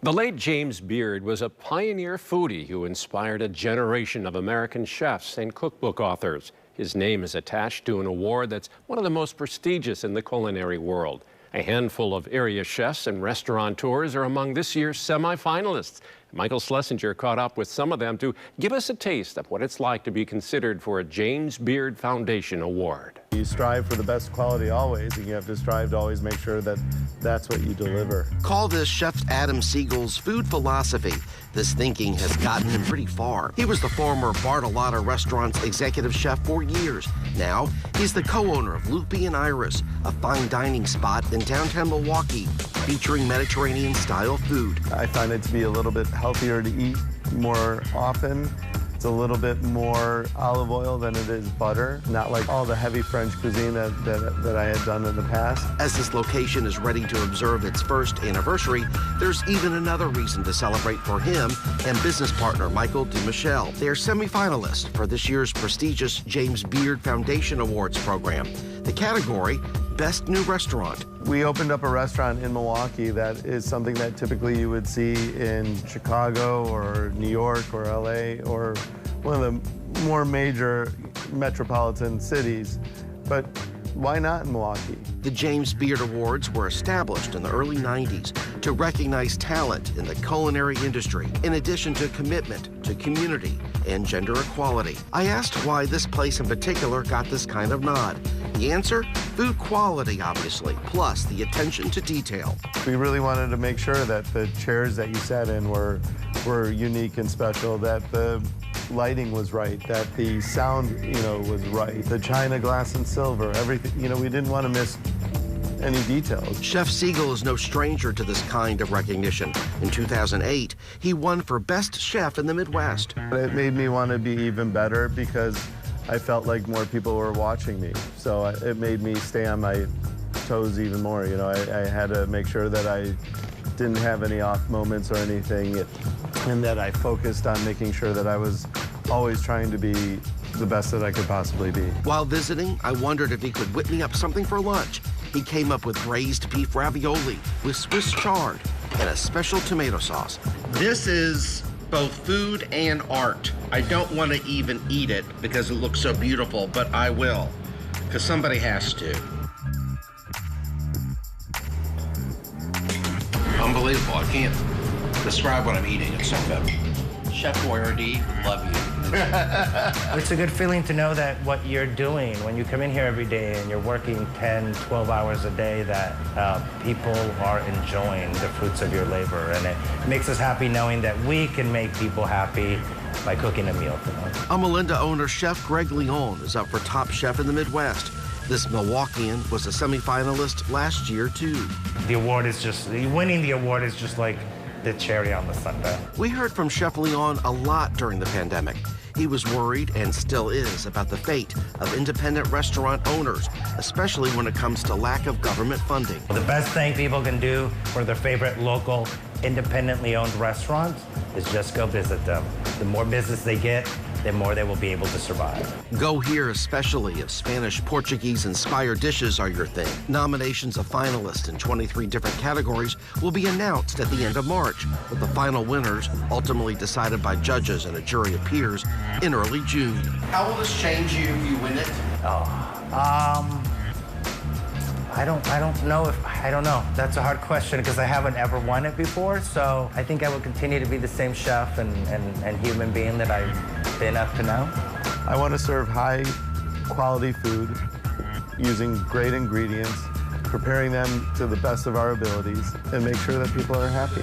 The late James Beard was a pioneer foodie who inspired a generation of American chefs and cookbook authors. His name is attached to an award that's one of the most prestigious in the culinary world. A handful of area chefs and restaurateurs are among this year's semifinalists. Michael Schlesinger caught up with some of them to give us a taste of what it's like to be considered for a James Beard Foundation Award. You strive for the best quality always, and you have to strive to always make sure that that's what you deliver. Call this Chef Adam Siegel's food philosophy. This thinking has gotten him pretty far. He was the former Bartolotta Restaurant's executive chef for years. Now, he's the co-owner of Loopy and Iris, a fine dining spot in downtown Milwaukee, featuring Mediterranean-style food. I find it to be a little bit healthier to eat more often. It's a little bit more olive oil than it is butter, not like all the heavy French cuisine that I had done in the past. As this location is ready to observe its first anniversary, there's even another reason to celebrate for him and business partner Michael DeMichel. They are semifinalists for this year's prestigious James Beard Foundation Awards program. The category, Best New Restaurant. We opened up a restaurant in Milwaukee that is something that typically you would see in Chicago or New York or LA or one of the more major metropolitan cities. But why not in Milwaukee? The James Beard Awards were established in the early 90s to recognize talent in the culinary industry, in addition to commitment to community and gender equality. I asked why this place in particular got this kind of nod. The answer? Food quality, obviously, plus the attention to detail. We really wanted to make sure that the chairs that you sat in were unique and special, that the lighting was right, that the sound, was right, the china, glass, and silver, everything. We didn't want to miss any details. Chef Siegel is no stranger to this kind of recognition. In 2008, he won for Best Chef in the Midwest. It made me want to be even better because I felt like more people were watching me. So it made me stay on my toes even more. I had to make sure that I didn't have any off moments or anything, and that I focused on making sure that I was always trying to be the best that I could possibly be. While visiting, I wondered if he could whip me up something for lunch. He came up with braised beef ravioli with Swiss chard and a special tomato sauce. This is both food and art. I don't want to even eat it because it looks so beautiful, but I will, because somebody has to. Unbelievable. I can't describe what I'm eating. It's so good. Chef Boyardee, love you. It's a good feeling to know that what you're doing when you come in here every day and you're working 10, 12 hours a day, that people are enjoying the fruits of your labor. And it makes us happy knowing that we can make people happy by cooking a meal for them. Melinda owner Chef Greg Leon is up for Top Chef in the Midwest. This Milwaukeean was a semifinalist last year, too. The award is winning the award is just like the cherry on the sundae. We heard from Chef Leon a lot during the pandemic. He was worried, and still is, about the fate of independent restaurant owners, especially when it comes to lack of government funding. The best thing people can do for their favorite local, independently owned restaurants is just go visit them. The more business they get, the more they will be able to survive. Go here especially if Spanish, Portuguese-inspired dishes are your thing. Nominations of finalists in 23 different categories will be announced at the end of March, with the final winners ultimately decided by judges and a jury of peers in early June. How will this change you if you win it? I don't know. That's a hard question because I haven't ever won it before. So I think I will continue to be the same chef and human being that I've been up to now. I want to serve high quality food using great ingredients, preparing them to the best of our abilities, and make sure that people are happy.